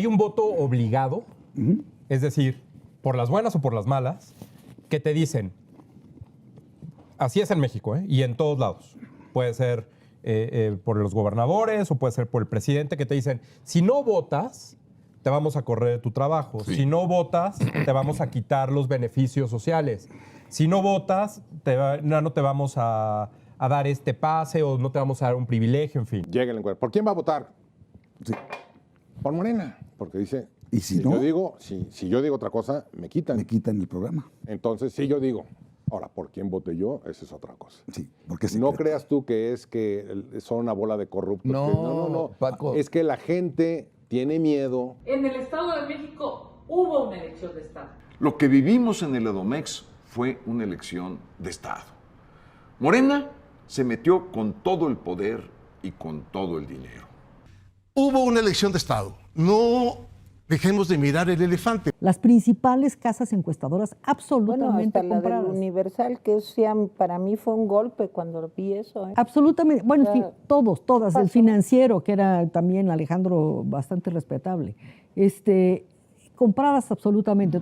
hay un voto obligado, es decir, por las buenas o por las malas, que te dicen, así es en México, y en todos lados. Puede ser por los gobernadores o puede ser por el presidente, que te dicen, si no votas, te vamos a correr de tu trabajo. Sí. Si no votas, te vamos a quitar los beneficios sociales. Si no votas, no te vamos a dar este pase o no te vamos a dar un privilegio, en fin. Llega el encuentro. ¿Por quién va a votar? Sí. Por Morena, porque dice, ¿y si no? Si yo digo otra cosa, me quitan. Me quitan el programa. Entonces, si yo digo, ahora, ¿por quién voté yo? Esa es otra cosa. Sí, porque no creas tú que es que son una bola de corruptos. No, Paco. Es que la gente tiene miedo. En el Estado de México hubo una elección de Estado. Lo que vivimos en el Edomex fue una elección de Estado. Morena se metió con todo el poder y con todo el dinero. Hubo una elección de Estado. No dejemos de mirar el elefante. Las principales casas encuestadoras absolutamente hasta compradas. La del Universal, que para mí fue un golpe cuando vi eso. Absolutamente. Bueno, en fin, todas. El Financiero, que era también Alejandro bastante respetable. Compradas absolutamente.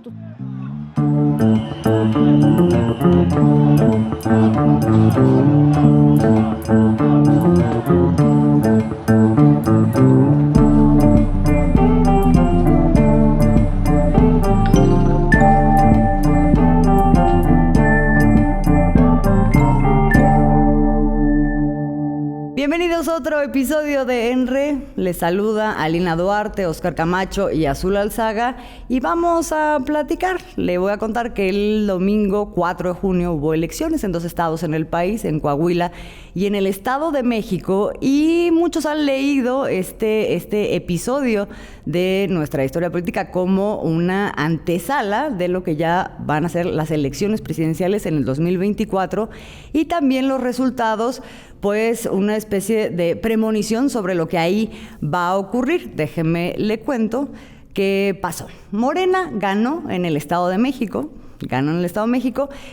Bienvenidos a otro episodio de ENRE. Les saluda Alina Duarte, Oscar Camacho y Azul Alzaga y vamos a platicar. Le voy a contar que el domingo 4 de junio hubo elecciones en 2 estados en el país, en Coahuila y en el Estado de México, y muchos han leído este episodio de nuestra historia política como una antesala de lo que ya van a ser las elecciones presidenciales en el 2024 y también los resultados, pues una especie de premonición sobre lo que ahí va a ocurrir. Déjeme le cuento qué pasó. Morena ganó en el Estado de México.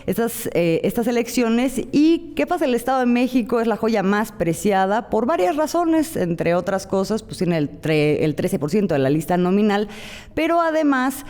Estas elecciones. ¿Y qué pasa? El Estado de México es la joya más preciada por varias razones, entre otras cosas, pues tiene el 13% de la lista nominal, pero además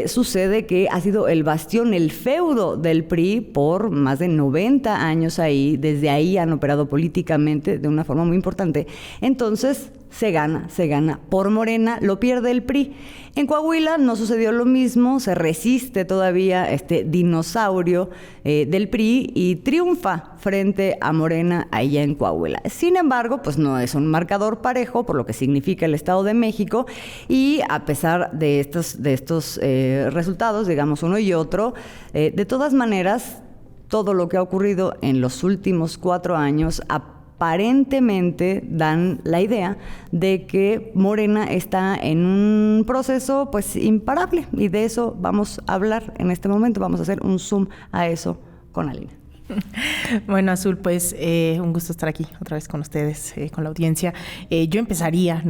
sucede que ha sido el bastión, el feudo del PRI por más de 90 años ahí. Desde ahí han operado políticamente de una forma muy importante. Entonces, se gana por Morena, lo pierde el PRI. En Coahuila no sucedió lo mismo, se resiste todavía este dinosaurio del PRI y triunfa frente a Morena allá en Coahuila. Sin embargo, pues no es un marcador parejo por lo que significa el Estado de México, y a pesar de estos resultados, digamos uno y otro, de todas maneras, todo lo que ha ocurrido en los últimos 4 años aparentemente dan la idea de que Morena está en un proceso pues imparable, y de eso vamos a hablar en este momento. Vamos a hacer un zoom a eso con Alina. Bueno, Azul, pues un gusto estar aquí otra vez con ustedes, con la audiencia. Yo empezaría,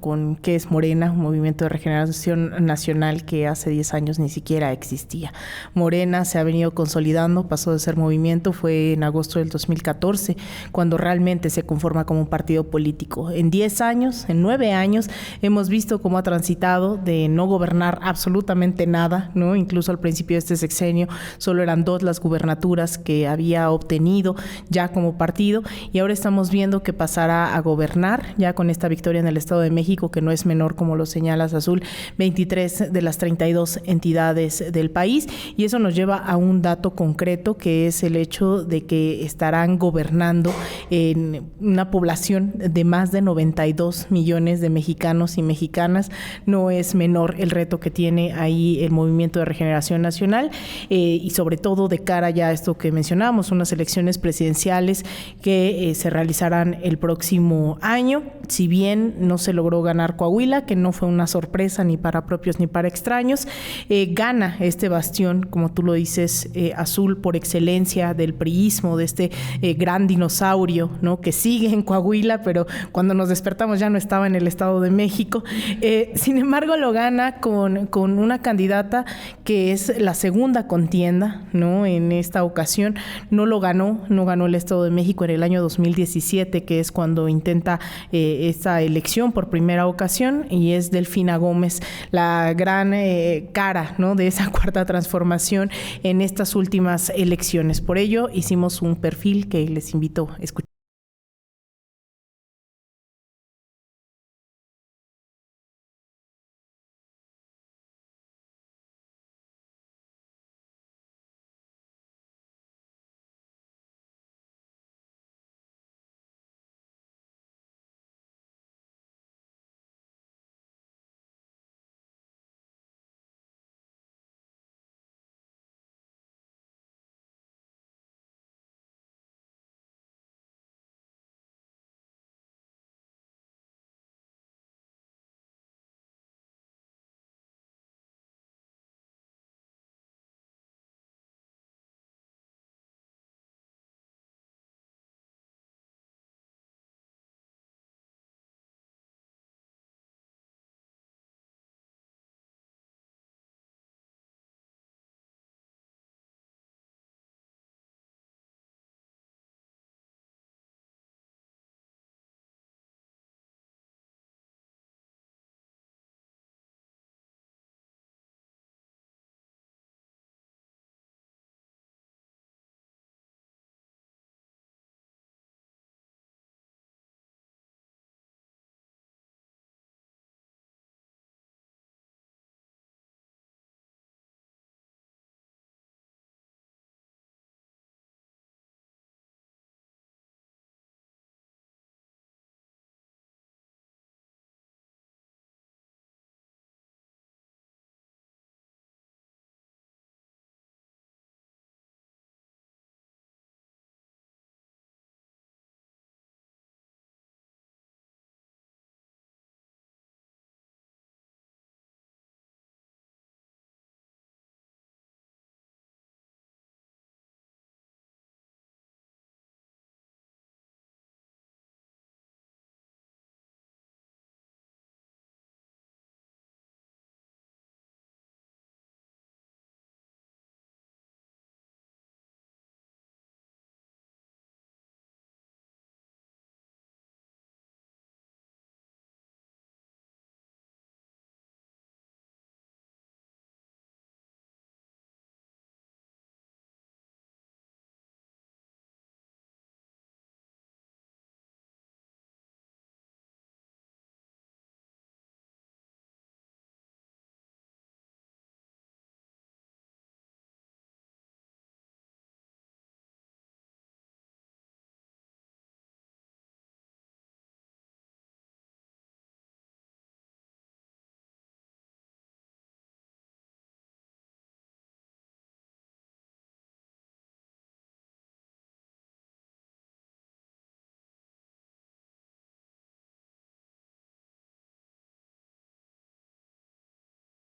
con qué es Morena, un movimiento de regeneración nacional que hace 10 años ni siquiera existía. Morena se ha venido consolidando, pasó de ser movimiento, fue en agosto del 2014, cuando realmente se conforma como un partido político. En 10 años, en 9 años, hemos visto cómo ha transitado de no gobernar absolutamente nada, incluso al principio de este sexenio solo eran 2 las gubernaturas que había obtenido ya como partido, y ahora estamos viendo que pasará a gobernar ya con esta victoria en el Estado de México, que no es menor, como lo señalas, Azul, 23 de las 32 entidades del país, y eso nos lleva a un dato concreto, que es el hecho de que estarán gobernando en una población de más de 92 millones de mexicanos y mexicanas. No es menor el reto que tiene ahí el Movimiento de Regeneración Nacional, y sobre todo de cara ya a esto que mencionaba, unas elecciones presidenciales que se realizarán el próximo año. Si bien no se logró ganar Coahuila, que no fue una sorpresa ni para propios ni para extraños, gana este bastión, como tú lo dices, Azul, por excelencia del priismo, de este gran dinosaurio, que sigue en Coahuila, pero cuando nos despertamos ya no estaba en el Estado de México. Sin embargo, lo gana con una candidata que es la segunda contienda, en esta ocasión. no ganó el Estado de México en el año 2017, que es cuando intenta esta elección por primera ocasión, y es Delfina Gómez la gran cara, ¿no?, de esa cuarta transformación en estas últimas elecciones. Por ello hicimos un perfil que les invito a escuchar.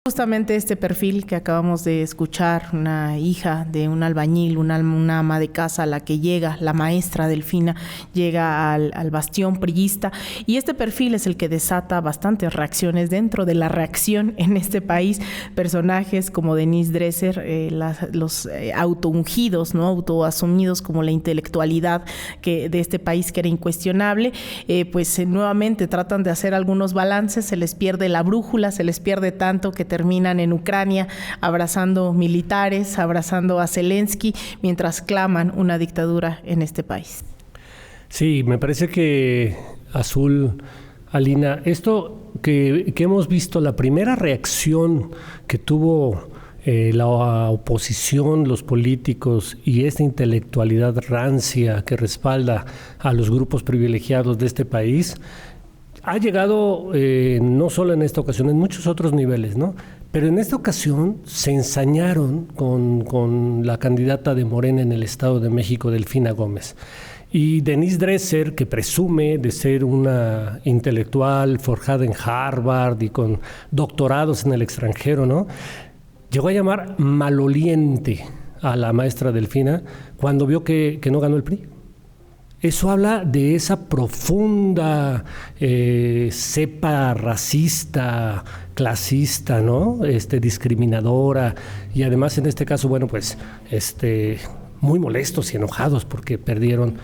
Justamente este perfil que acabamos de escuchar, una hija de un albañil, una ama de casa a la que llega, la maestra Delfina, llega al bastión priista, y este perfil es el que desata bastantes reacciones dentro de la reacción en este país. Personajes como Denise Dresser, los autoungidos, ¿no?, autoasumidos como la intelectualidad de este país, que era incuestionable, nuevamente tratan de hacer algunos balances, se les pierde la brújula, se les pierde tanto que terminan en Ucrania abrazando militares, abrazando a Zelensky, mientras claman una dictadura en este país. Sí, me parece que, Azul, Alina, esto que hemos visto, la primera reacción que tuvo la oposición, los políticos y esta intelectualidad rancia que respalda a los grupos privilegiados de este país, ha llegado no solo en esta ocasión, en muchos otros niveles, ¿no? Pero en esta ocasión se ensañaron con la candidata de Morena en el Estado de México, Delfina Gómez. Y Denise Dresser, que presume de ser una intelectual forjada en Harvard y con doctorados en el extranjero, ¿no?, llegó a llamar maloliente a la maestra Delfina cuando vio que no ganó el PRI. Eso habla de esa profunda cepa racista, clasista, ¿no?, discriminadora, y además en este caso, bueno, pues muy molestos y enojados porque perdieron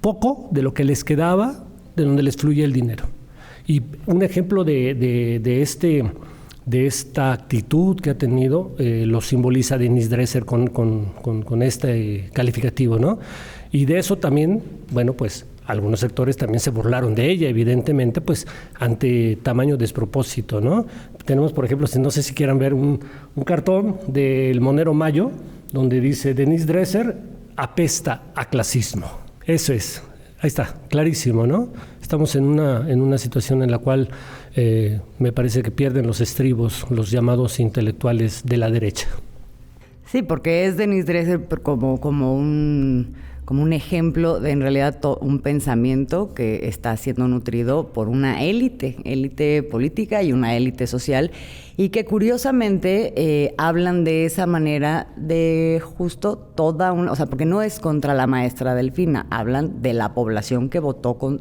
poco de lo que les quedaba, de donde les fluye el dinero. Y un ejemplo de esta actitud que ha tenido lo simboliza Denise Dresser con este calificativo, ¿no? Y de eso también, bueno, pues algunos sectores también se burlaron de ella, evidentemente, pues ante tamaño despropósito, ¿no? Tenemos, por ejemplo, no sé si quieran ver un cartón del Monero Mayo, donde dice Denise Dresser apesta a clasismo. Eso es, ahí está, clarísimo, ¿no? Estamos en una situación en la cual me parece que pierden los estribos los llamados intelectuales de la derecha. Sí, porque es Denise Dresser como un ejemplo de, en realidad, un pensamiento que está siendo nutrido por una élite política y una élite social, y que curiosamente hablan de esa manera de justo o sea, porque no es contra la maestra Delfina, hablan de la población que votó por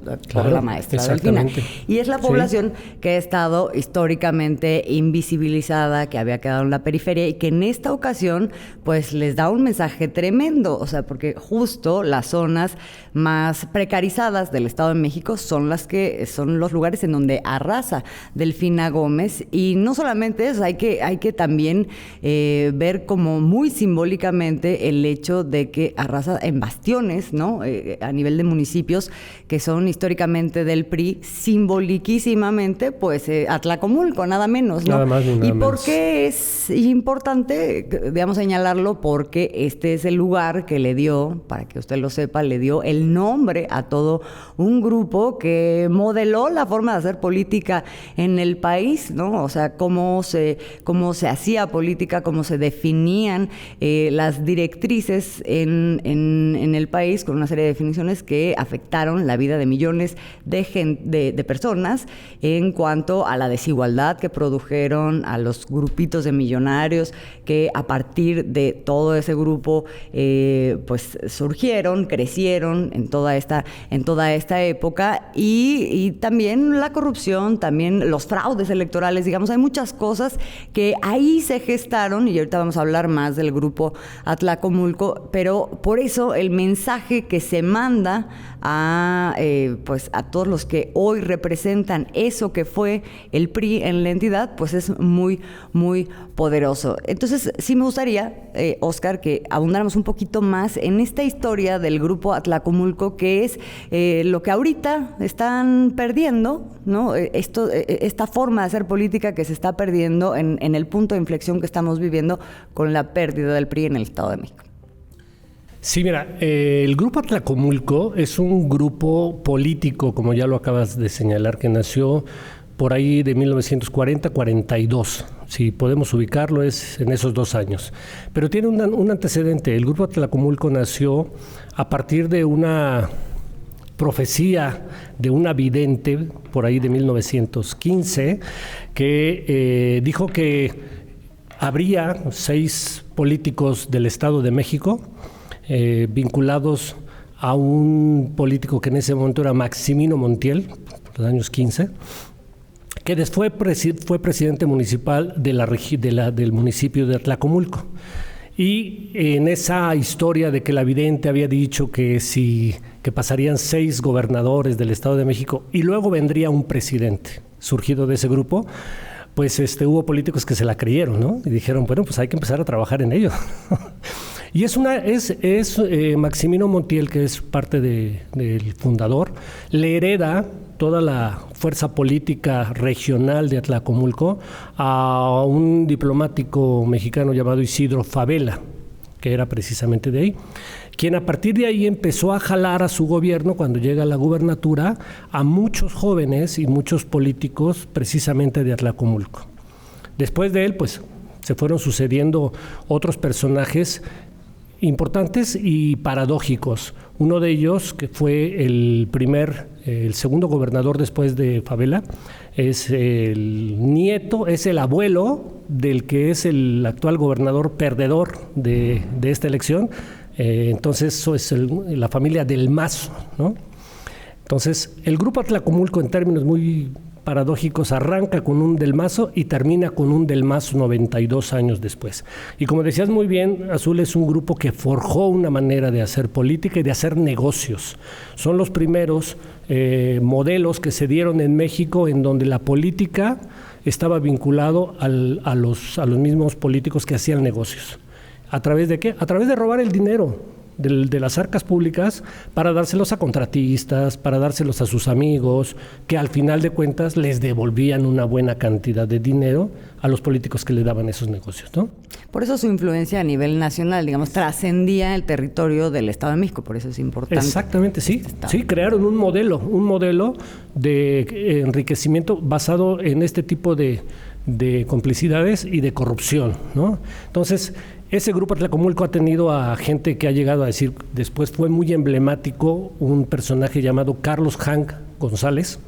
la maestra Delfina. Y es la población que ha estado históricamente invisibilizada, que había quedado en la periferia, y que en esta ocasión pues les da un mensaje tremendo, o sea, porque justo las zonas más precarizadas del Estado de México son los lugares en donde arrasa Delfina Gómez. Y no solamente eso, hay que también ver como muy simbólicamente el hecho de que arrasa en bastiones, ¿no? A nivel de municipios que son históricamente del PRI, simboliquísimamente, pues Atlacomulco, nada menos, ¿no? Nada más ni nada ¿Y por menos. qué es importante, digamos, señalarlo? Porque este es el lugar que le dio, para que usted lo sepa, le dio el nombre a todo un grupo que modeló la forma de hacer política en el país, ¿no? O sea, cómo se hacía política, cómo se definían las directrices en el país, con una serie de definiciones que afectaron la vida de millones de personas en cuanto a la desigualdad que produjeron, a los grupitos de millonarios que a partir de todo ese grupo pues surgieron, crecieron en toda esta época, y también la corrupción, también los fraudes electorales, digamos, hay muchas cosas que ahí se gestaron, y ahorita vamos a hablar más del grupo Atlacomulco, pero por eso el mensaje que se manda a todos los que hoy representan eso que fue el PRI en la entidad, pues es muy, muy poderoso. Entonces, sí me gustaría, Óscar, que abundáramos un poquito más en esta historia del grupo Atlacomulco, que es lo que ahorita están perdiendo, ¿no? Esta forma de hacer política que se está perdiendo en el punto de inflexión que estamos viviendo con la pérdida del PRI en el Estado de México. Sí, mira, el Grupo Atlacomulco es un grupo político, como ya lo acabas de señalar, que nació por ahí de 1940-42. Si podemos ubicarlo, es en esos 2 años. Pero tiene un antecedente. El Grupo Atlacomulco nació a partir de una profecía de una vidente por ahí de 1915 que dijo que habría 6 políticos del Estado de México vinculados a un político que en ese momento era Maximino Montiel, por los años 15, que después fue presidente municipal del municipio de Atlacomulco. Y en esa historia de que la vidente había dicho que pasarían 6 gobernadores del Estado de México y luego vendría un presidente surgido de ese grupo, pues hubo políticos que se la creyeron, ¿no? Y dijeron, bueno, pues hay que empezar a trabajar en ello. Y es Maximino Montiel, que es parte del fundador, le hereda toda la fuerza política regional de Atlacomulco a un diplomático mexicano llamado Isidro Fabela, que era precisamente de ahí, quien a partir de ahí empezó a jalar a su gobierno, cuando llega a la gubernatura, a muchos jóvenes y muchos políticos precisamente de Atlacomulco. Después de él, pues, se fueron sucediendo otros personajes importantes y paradójicos. Uno de ellos, que fue el segundo gobernador después de Fabela, es el nieto, es el abuelo del que es el actual gobernador perdedor de esta elección. Entonces, eso es la familia del Mazo, ¿no? Entonces, el Grupo Atlacomulco, en términos muy paradójicos, arranca con un Del Mazo y termina con un Del Mazo 92 años después. Y como decías muy bien, Azul es un grupo que forjó una manera de hacer política y de hacer negocios. Son los primeros modelos que se dieron en México en donde la política estaba vinculado a los mismos políticos que hacían negocios. ¿A través de qué? A través de robar el dinero de las arcas públicas para dárselos a contratistas, para dárselos a sus amigos, que al final de cuentas les devolvían una buena cantidad de dinero a los políticos que le daban esos negocios, ¿no? Por eso su influencia a nivel nacional, digamos, trascendía el territorio del Estado de México, por eso es importante. Exactamente, sí. Sí, crearon un modelo de enriquecimiento basado en este tipo de complicidades y de corrupción, ¿no? Entonces, ese grupo Atlacomulco ha tenido a gente que ha llegado a decir, después fue muy emblemático un personaje llamado Carlos Hank González,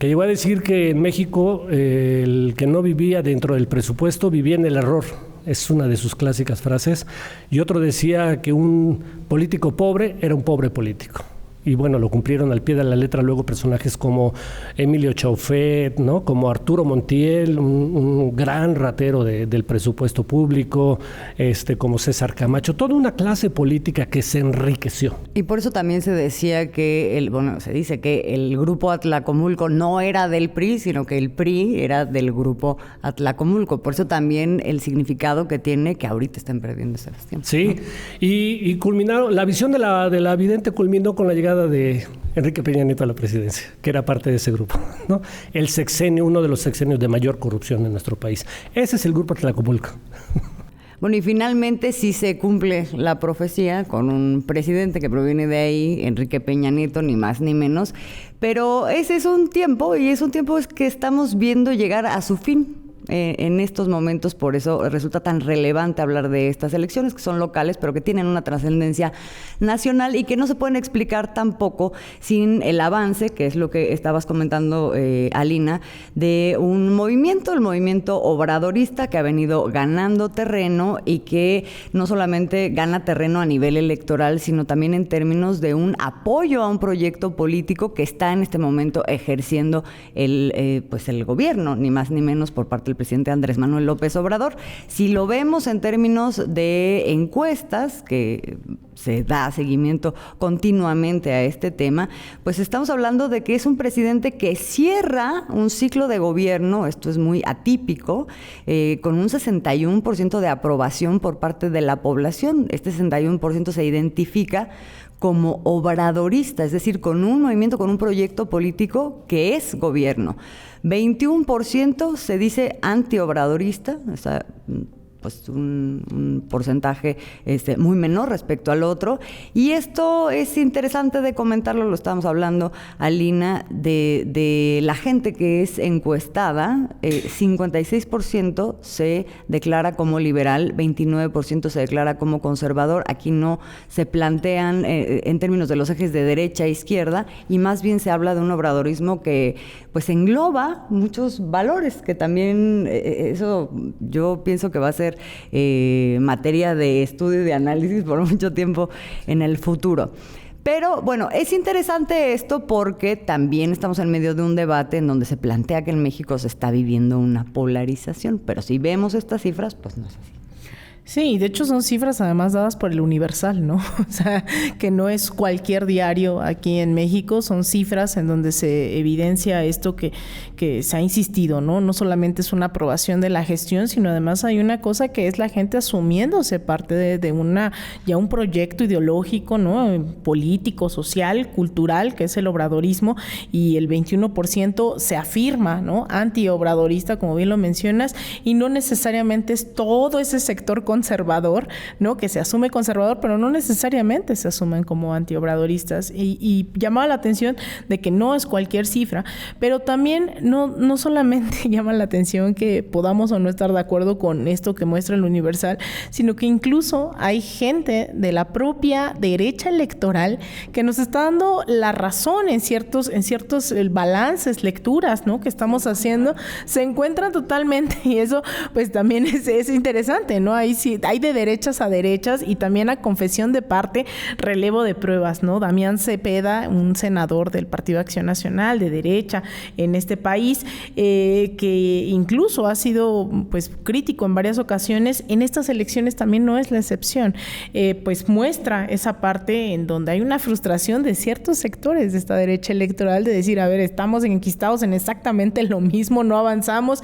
que llegó a decir que en México el que no vivía dentro del presupuesto vivía en el error. Es una de sus clásicas frases. Y otro decía que un político pobre era un pobre político. Y bueno, lo cumplieron al pie de la letra luego personajes como Emilio Chauffet, ¿no? Como Arturo Montiel, un gran ratero del presupuesto público, como César Camacho, toda una clase política que se enriqueció. Y por eso también se decía que, se dice que el grupo Atlacomulco no era del PRI, sino que el PRI era del grupo Atlacomulco. Por eso también el significado que tiene, que ahorita están perdiendo, Sebastián. Sí, ¿no? Y culminaron, la visión de la vidente culminó con la llegada de Enrique Peña Nieto a la presidencia, que era parte de ese grupo, ¿no? El sexenio, uno de los sexenios de mayor corrupción en nuestro país. Ese es el grupo Atlacomulco. Bueno, y finalmente sí se cumple la profecía con un presidente que proviene de ahí, Enrique Peña Nieto, ni más ni menos, pero ese es un tiempo, y es un tiempo que estamos viendo llegar a su fin. En estos momentos, por eso resulta tan relevante hablar de estas elecciones, que son locales, pero que tienen una trascendencia nacional y que no se pueden explicar tampoco sin el avance, que es lo que estabas comentando, Alina, de un movimiento, el movimiento obradorista, que ha venido ganando terreno y que no solamente gana terreno a nivel electoral, sino también en términos de un apoyo a un proyecto político que está en este momento ejerciendo el gobierno, ni más ni menos por parte del presidente Andrés Manuel López Obrador. Si lo vemos en términos de encuestas, que se da seguimiento continuamente a este tema, pues estamos hablando de que es un presidente que cierra un ciclo de gobierno, esto es muy atípico, con un 61% de aprobación por parte de la población. Este 61% se identifica como obradorista, es decir, con un movimiento, con un proyecto político que es gobierno. 21% se dice antiobradorista, o sea, pues un porcentaje muy menor respecto al otro. Y esto es interesante de comentarlo, lo estábamos hablando, Alina, de la gente que es encuestada. 56% se declara como liberal, 29% se declara como conservador. Aquí no se plantean en términos de los ejes de derecha e izquierda, y más bien se habla de un obradorismo que pues engloba muchos valores, que también eso yo pienso que va a ser materia de estudio y de análisis por mucho tiempo en el futuro. Pero bueno, es interesante esto porque también estamos en medio de un debate en donde se plantea que en México se está viviendo una polarización, pero si vemos estas cifras, pues no es así. Sí, de hecho son cifras además dadas por el Universal, ¿no? O sea, que no es cualquier diario aquí en México, son cifras en donde se evidencia esto que se ha insistido, ¿no? No solamente es una aprobación de la gestión, sino además hay una cosa que es la gente asumiéndose parte de un proyecto ideológico, ¿no? Político, social, cultural, que es el obradorismo, y el 21% se afirma, ¿no? Antiobradorista, como bien lo mencionas, y no necesariamente es todo ese sector conservador, ¿no? Que se asume conservador, pero no necesariamente se asumen como antiobradoristas. Y llamaba la atención de que no es cualquier cifra, pero también no solamente llama la atención que podamos o no estar de acuerdo con esto que muestra el Universal, sino que incluso hay gente de la propia derecha electoral que nos está dando la razón en ciertos balances, lecturas, ¿no? Que estamos haciendo, se encuentran totalmente, y eso pues también es interesante, ¿no? Hay sí, hay de derechas a derechas y también a confesión de parte, relevo de pruebas, ¿no? Damián Cepeda, un senador del Partido Acción Nacional de derecha en este país, que incluso ha sido pues crítico en varias ocasiones, en estas elecciones también no es la excepción, pues muestra esa parte en donde hay una frustración de ciertos sectores de esta derecha electoral de decir, a ver, estamos enquistados en exactamente lo mismo, no avanzamos,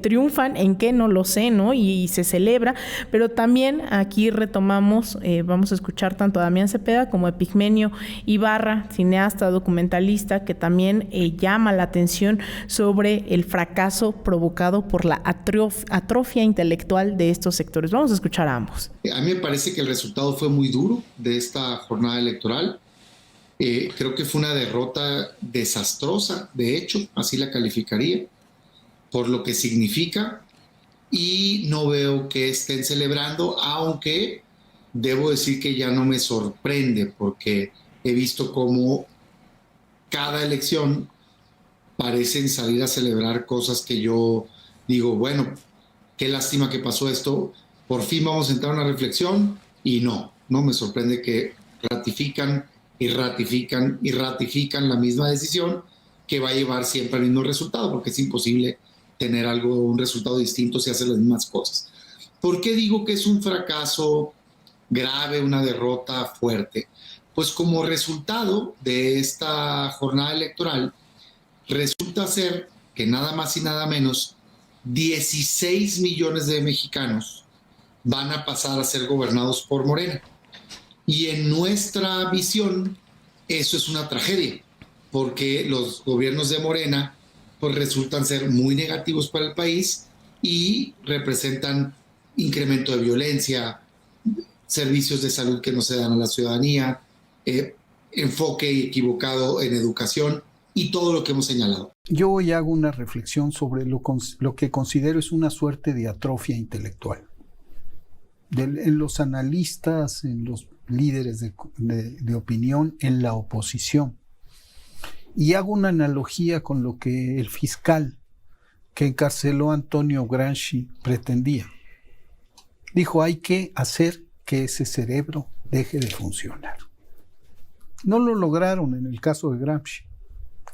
triunfan en qué no lo sé, ¿no? Y se celebra, pero también aquí retomamos, vamos a escuchar tanto a Damián Cepeda como a Epigmenio Ibarra, cineasta, documentalista, que también llama la atención sobre el fracaso provocado por la atrofia intelectual de estos sectores. Vamos a escuchar a ambos. A mí me parece que el resultado fue muy duro de esta jornada electoral. Creo que fue una derrota desastrosa, de hecho, así la calificaría, por lo que significa, y no veo que estén celebrando, aunque debo decir que ya no me sorprende, porque he visto cómo cada elección parecen salir a celebrar cosas que yo digo, bueno, qué lástima que pasó esto, por fin vamos a entrar a una reflexión, y no me sorprende que ratifican y ratifican y ratifican la misma decisión que va a llevar siempre al mismo resultado, porque es imposible tener un resultado distinto si hace las mismas cosas. ¿Por qué digo que es un fracaso grave, una derrota fuerte? Pues como resultado de esta jornada electoral, resulta ser que nada más y nada menos 16 millones de mexicanos van a pasar a ser gobernados por Morena. Y en nuestra visión, eso es una tragedia, porque los gobiernos de Morena pues resultan ser muy negativos para el país y representan incremento de violencia, servicios de salud que no se dan a la ciudadanía, enfoque equivocado en educación y todo lo que hemos señalado. Yo hoy hago una reflexión sobre lo que considero es una suerte de atrofia intelectual. En los analistas, en los líderes de opinión, en la oposición. Y hago una analogía con lo que el fiscal que encarceló a Antonio Gramsci pretendía. Dijo, hay que hacer que ese cerebro deje de funcionar. No lo lograron en el caso de Gramsci.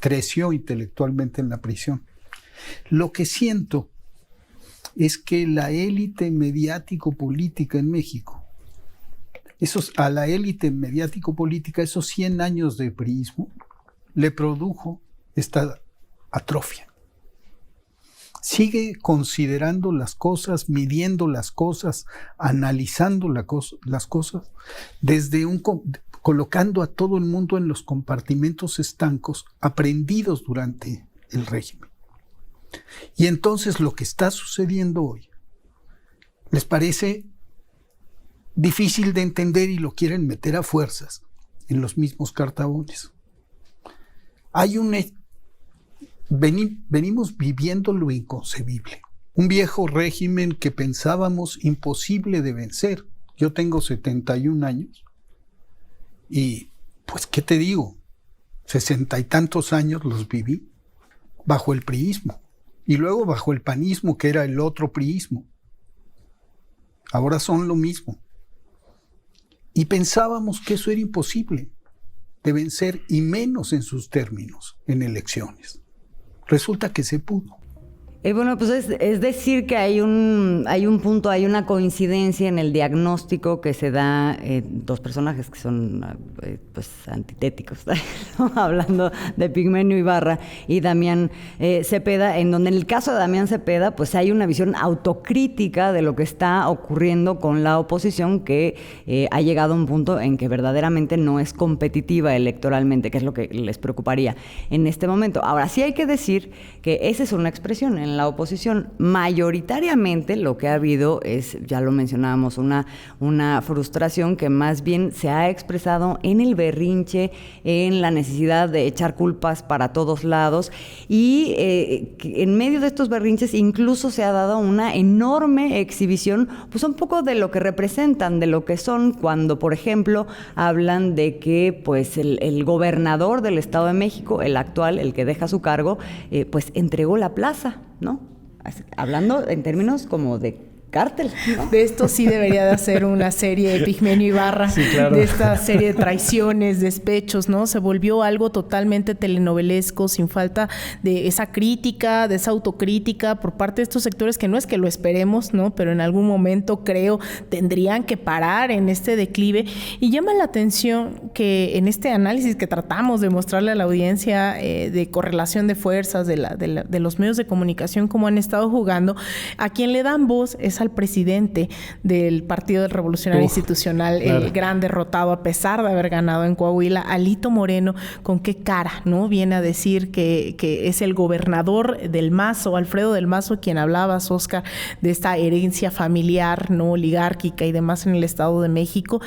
Creció intelectualmente en la prisión. Lo que siento es que la élite mediático-política en México, a la élite mediático-política, esos 100 años de priismo, le produjo esta atrofia. Sigue considerando las cosas, midiendo las cosas, analizando las cosas, colocando a todo el mundo en los compartimentos estancos aprendidos durante el régimen. Y entonces lo que está sucediendo hoy les parece difícil de entender y lo quieren meter a fuerzas en los mismos cartabones. Venimos viviendo lo inconcebible. Un viejo régimen que pensábamos imposible de vencer. Yo tengo 71 años y, pues, ¿qué te digo? 60 y tantos años los viví bajo el priismo y luego bajo el panismo, que era el otro priismo. Ahora son lo mismo. Y pensábamos que eso era imposible de vencer, y menos en sus términos, en elecciones. Resulta que se pudo. Bueno, pues es decir que hay un punto, hay una coincidencia en el diagnóstico que se da dos personajes que son pues antitéticos, ¿no? Hablando de Epigmenio Ibarra y Damián Cepeda, en donde en el caso de Damián Cepeda pues hay una visión autocrítica de lo que está ocurriendo con la oposición, que ha llegado a un punto en que verdaderamente no es competitiva electoralmente, que es lo que les preocuparía en este momento. Ahora, sí hay que decir que esa es una expresión. En la oposición, mayoritariamente lo que ha habido es, ya lo mencionábamos, una frustración que más bien se ha expresado en el berrinche, en la necesidad de echar culpas para todos lados, y en medio de estos berrinches incluso se ha dado una enorme exhibición, pues un poco de lo que representan, de lo que son, cuando, por ejemplo, hablan de que pues el gobernador del Estado de México, el actual, el que deja su cargo, pues entregó la plaza, ¿no? Hablando en términos como de cártel, ¿no? De esto sí debería de hacer una serie de Pigmenio Ibarra, sí, claro. De esta serie de traiciones, despechos, ¿no? Se volvió algo totalmente telenovelesco, sin falta de esa crítica, de esa autocrítica por parte de estos sectores que no es que lo esperemos, ¿no? Pero en algún momento creo tendrían que parar en este declive. Y llama la atención que en este análisis que tratamos de mostrarle a la audiencia de correlación de fuerzas de los medios de comunicación, como han estado jugando, a quien le dan voz es al presidente del Partido Revolucionario Institucional, claro, el gran derrotado, a pesar de haber ganado en Coahuila, Alito Moreno. ¿Con qué cara, no? Viene a decir que es el gobernador del Mazo, Alfredo del Mazo, quien hablabas, Oscar, de esta herencia familiar, no oligárquica y demás en el Estado de México.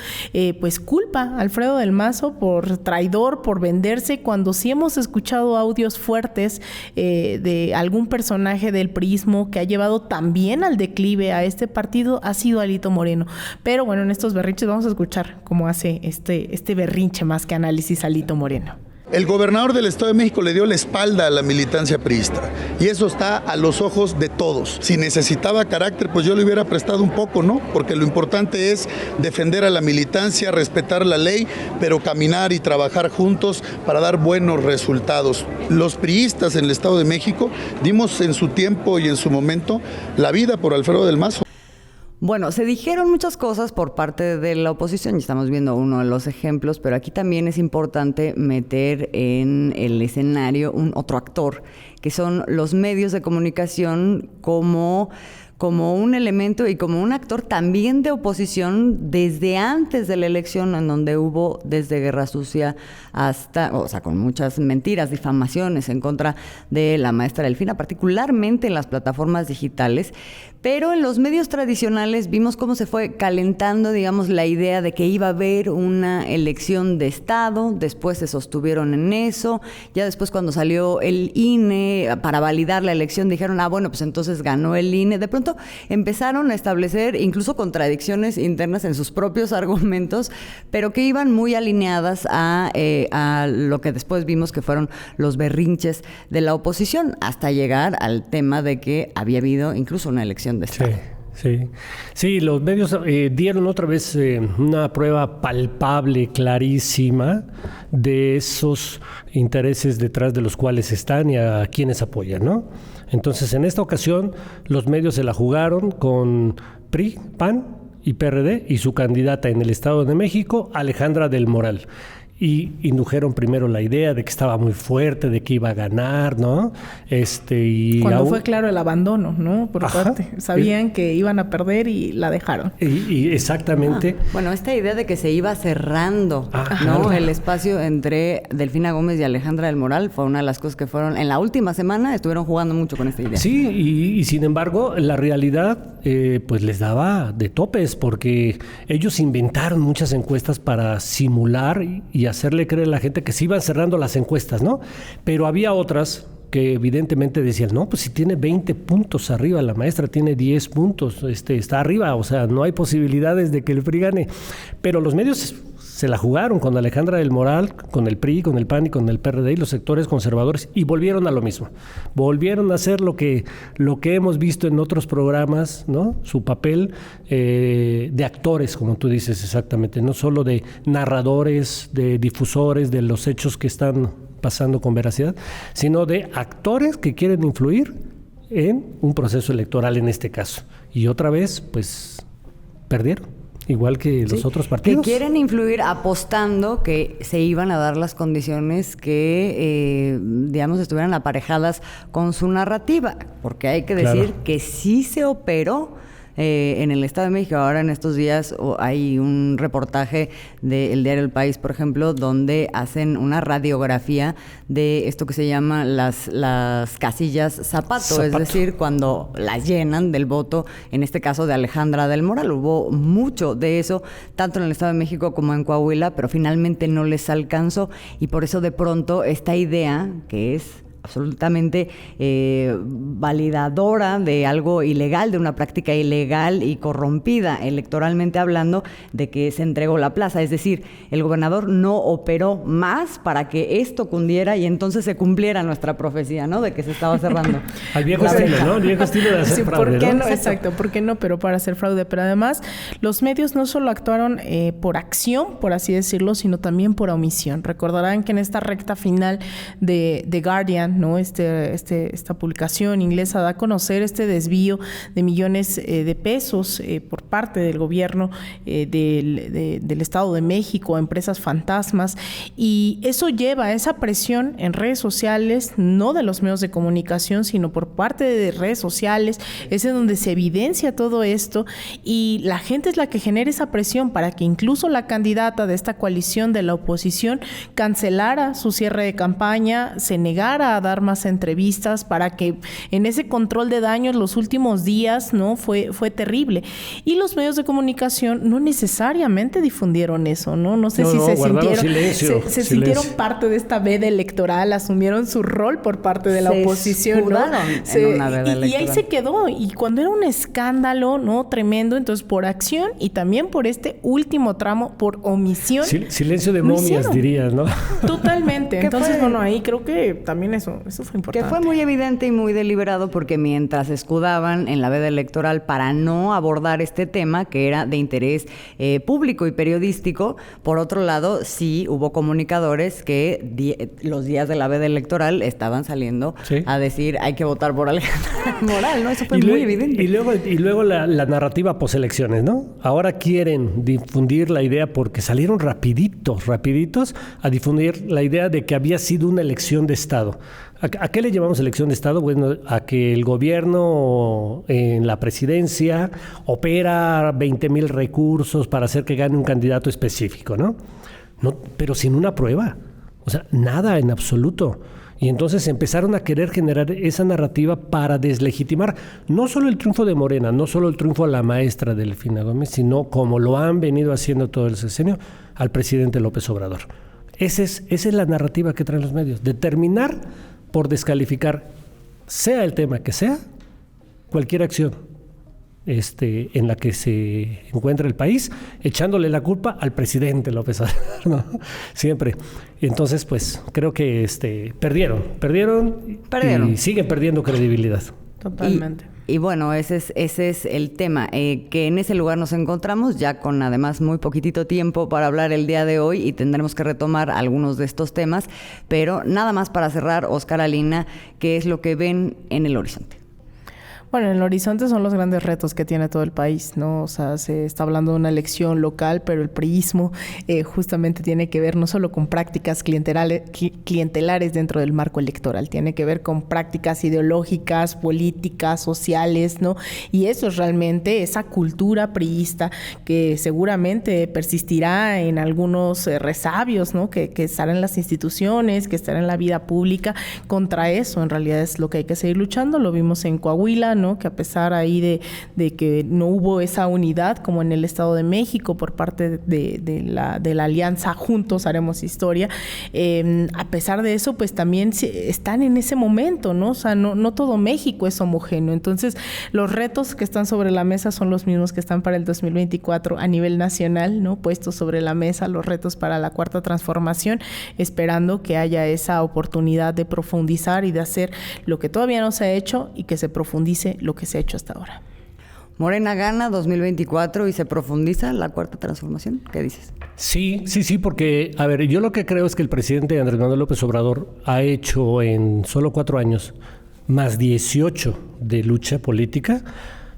Pues culpa a Alfredo del Mazo por traidor, por venderse, cuando sí hemos escuchado audios fuertes de algún personaje del priismo que ha llevado también al declive a este partido, ha sido Alito Moreno. Pero bueno, en estos berrinches vamos a escuchar cómo hace este berrinche más que análisis Alito Moreno. El gobernador del Estado de México le dio la espalda a la militancia priista y eso está a los ojos de todos. Si necesitaba carácter, pues yo le hubiera prestado un poco, ¿no? Porque lo importante es defender a la militancia, respetar la ley, pero caminar y trabajar juntos para dar buenos resultados. Los priistas en el Estado de México dimos en su tiempo y en su momento la vida por Alfredo del Mazo. Bueno, se dijeron muchas cosas por parte de la oposición y estamos viendo uno de los ejemplos, pero aquí también es importante meter en el escenario otro actor, que son los medios de comunicación como un elemento y como un actor también de oposición desde antes de la elección, en donde hubo desde Guerra Sucia hasta, o sea, con muchas mentiras, difamaciones en contra de la maestra Delfina, particularmente en las plataformas digitales. Pero en los medios tradicionales vimos cómo se fue calentando, digamos, la idea de que iba a haber una elección de Estado, después se sostuvieron en eso, ya después cuando salió el INE para validar la elección dijeron, bueno, pues entonces ganó el INE. De pronto empezaron a establecer incluso contradicciones internas en sus propios argumentos, pero que iban muy alineadas a lo que después vimos que fueron los berrinches de la oposición, hasta llegar al tema de que había habido incluso una elección de Estado. Sí, los medios dieron otra vez una prueba palpable, clarísima, de esos intereses detrás de los cuales están y a quienes apoyan, ¿no? Entonces, en esta ocasión, los medios se la jugaron con PRI, PAN y PRD y su candidata en el Estado de México, Alejandra del Moral. Y indujeron primero la idea de que estaba muy fuerte, de que iba a ganar, ¿no? Cuando fue claro el abandono, ¿no? Por parte. Sabían que iban a perder y la dejaron. Y exactamente. Bueno, esta idea de que se iba cerrando, ¿no? El espacio entre Delfina Gómez y Alejandra del Moral fue una de las cosas que fueron, en la última semana estuvieron jugando mucho con esta idea. Sí, y sin embargo, la realidad pues les daba de topes, porque ellos inventaron muchas encuestas para simular y hacerle creer a la gente que se iban cerrando las encuestas, ¿no? Pero había otras que evidentemente decían, no, pues si tiene 20 puntos arriba, la maestra tiene 10 puntos, está arriba, o sea, no hay posibilidades de que el PRI gane. Pero los medios se la jugaron con Alejandra del Moral, con el PRI, con el PAN y con el PRD y los sectores conservadores, y volvieron a lo mismo. Volvieron a hacer lo que hemos visto en otros programas, ¿no? Su papel de actores, como tú dices exactamente, no solo de narradores, de difusores de los hechos que están pasando con veracidad, sino de actores que quieren influir en un proceso electoral en este caso. Y otra vez, pues, perdieron. Igual que los otros partidos. Que quieren influir apostando que se iban a dar las condiciones que, digamos, estuvieran aparejadas con su narrativa. Porque hay que decir que sí se operó en el Estado de México. Ahora en estos días hay un reportaje del diario El País, por ejemplo, donde hacen una radiografía de esto que se llama las casillas zapato, es decir, cuando las llenan del voto, en este caso de Alejandra del Moral. Hubo mucho de eso, tanto en el Estado de México como en Coahuila, pero finalmente no les alcanzó y por eso de pronto esta idea que es absolutamente validadora de algo ilegal, de una práctica ilegal y corrompida electoralmente hablando, de que se entregó la plaza. Es decir, el gobernador no operó más para que esto cundiera y entonces se cumpliera nuestra profecía, ¿no? De que se estaba cerrando. Al viejo estilo, ¿no? El viejo estilo de hacer fraude, ¿por qué ¿no? Exacto, ¿por qué no? Pero para hacer fraude. Pero además, los medios no solo actuaron por acción, por así decirlo, sino también por omisión. Recordarán que en esta recta final de The Guardian, ¿no? Esta publicación inglesa da a conocer este desvío de millones de pesos por parte del gobierno del Estado de México a empresas fantasmas, y eso lleva a esa presión en redes sociales, no de los medios de comunicación, sino por parte de redes sociales. Es en donde se evidencia todo esto, y la gente es la que genera esa presión para que incluso la candidata de esta coalición de la oposición cancelara su cierre de campaña, se negara a dar más entrevistas, para que en ese control de daños los últimos días, ¿no? Fue terrible. Y los medios de comunicación no necesariamente difundieron eso, ¿no? No sé si se sintieron parte de esta veda electoral, asumieron su rol por parte de la oposición, ¿no? Y ahí se quedó. Y cuando era un escándalo, ¿no? Tremendo, entonces por acción y también por este último tramo, por omisión. Silencio de momias, dirías, ¿no? Totalmente. Entonces, bueno, ahí creo que también eso fue importante. Que fue muy evidente y muy deliberado, porque mientras escudaban en la veda electoral para no abordar este tema, que era de interés público y periodístico, por otro lado, sí hubo comunicadores que los días de la veda electoral estaban saliendo a decir hay que votar por Alejandra Moral, ¿no? Eso fue muy evidente. Y luego la narrativa poselecciones, ¿no? Ahora quieren difundir la idea, porque salieron rapiditos a difundir la idea de que había sido una elección de Estado. ¿A qué le llamamos elección de Estado? Bueno, a que el gobierno en la presidencia opera 20,000 recursos para hacer que gane un candidato específico, ¿no? Pero sin una prueba. O sea, nada en absoluto. Y entonces empezaron a querer generar esa narrativa para deslegitimar no solo el triunfo de Morena, no solo el triunfo a la maestra Delfina Gómez, sino, como lo han venido haciendo todo el sexenio, al presidente López Obrador. Esa es la narrativa que traen los medios, determinar por descalificar, sea el tema que sea, cualquier acción en la que se encuentra el país, echándole la culpa al presidente López Obrador, ¿no? Siempre. Entonces, pues, creo que perdieron y siguen perdiendo credibilidad. Totalmente. Y bueno, ese es el tema, que en ese lugar nos encontramos ya con además muy poquitito tiempo para hablar el día de hoy, y tendremos que retomar algunos de estos temas, pero nada más para cerrar, Óscar, Alina, ¿qué es lo que ven en el horizonte? Bueno, en el horizonte son los grandes retos que tiene todo el país, ¿no? O sea, se está hablando de una elección local, pero el priismo justamente tiene que ver no solo con prácticas clientelares dentro del marco electoral, tiene que ver con prácticas ideológicas, políticas, sociales, ¿no? Y eso es realmente esa cultura priista que seguramente persistirá en algunos resabios, ¿no? Que estará en las instituciones, que estará en la vida pública. Contra eso, en realidad, es lo que hay que seguir luchando. Lo vimos en Coahuila, ¿no? Que a pesar ahí de que no hubo esa unidad como en el Estado de México por parte de la alianza Juntos Haremos Historia, a pesar de eso, pues también están en ese momento, ¿no? O sea, no todo México es homogéneo. Entonces, los retos que están sobre la mesa son los mismos que están para el 2024 a nivel nacional, ¿no? Puestos sobre la mesa los retos para la Cuarta Transformación, esperando que haya esa oportunidad de profundizar y de hacer lo que todavía no se ha hecho y que se profundice lo que se ha hecho hasta ahora. Morena gana 2024 y se profundiza la Cuarta Transformación. ¿Qué dices? Sí, porque, a ver, yo lo que creo es que el presidente Andrés Manuel López Obrador ha hecho en solo 4 años, más 18 de lucha política,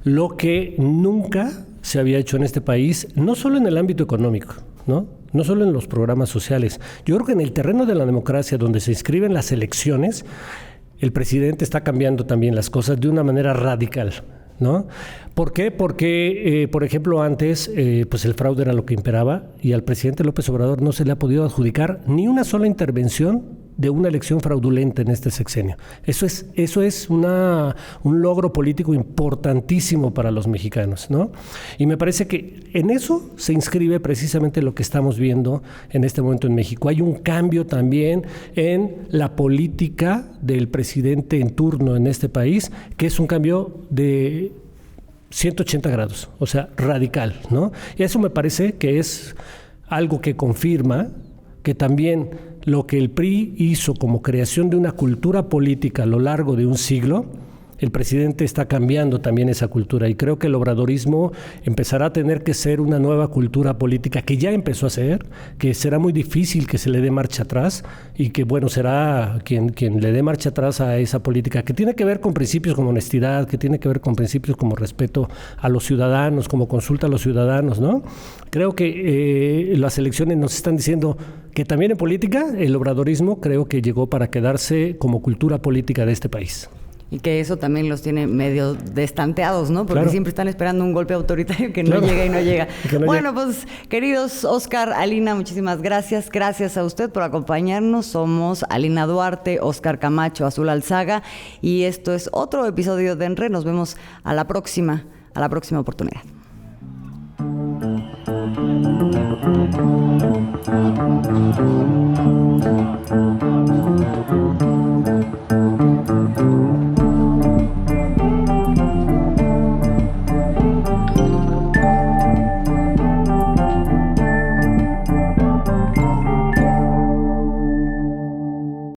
lo que nunca se había hecho en este país, no solo en el ámbito económico, ¿no? No solo en los programas sociales. Yo creo que en el terreno de la democracia, donde se inscriben las elecciones, el presidente está cambiando también las cosas de una manera radical, ¿no? ¿Por qué? Porque, por ejemplo, antes pues el fraude era lo que imperaba, y al presidente López Obrador no se le ha podido adjudicar ni una sola intervención de una elección fraudulenta en este sexenio. Eso es un logro político importantísimo para los mexicanos, ¿no? Y me parece que en eso se inscribe precisamente lo que estamos viendo en este momento en México. Hay un cambio también en la política del presidente en turno en este país, que es un cambio de 180 grados, o sea, radical, ¿no? Y eso me parece que es algo que confirma que también lo que el PRI hizo como creación de una cultura política a lo largo de un siglo, el presidente está cambiando también esa cultura, y creo que el obradorismo empezará a tener que ser una nueva cultura política que ya empezó a ser, que será muy difícil que se le dé marcha atrás, y que bueno, será quien le dé marcha atrás a esa política que tiene que ver con principios como honestidad, que tiene que ver con principios como respeto a los ciudadanos, como consulta a los ciudadanos, ¿no? Creo que las elecciones nos están diciendo que también en política el obradorismo creo que llegó para quedarse como cultura política de este país. Y que eso también los tiene medio destanteados, ¿no? Porque siempre están esperando un golpe autoritario que no llega y no llega. Bueno, pues, queridos Oscar, Alina, muchísimas gracias. Gracias a usted por acompañarnos. Somos Alina Duarte, Oscar Camacho, Azul Alzaga, y esto es otro episodio de ENRE. Nos vemos a la próxima oportunidad.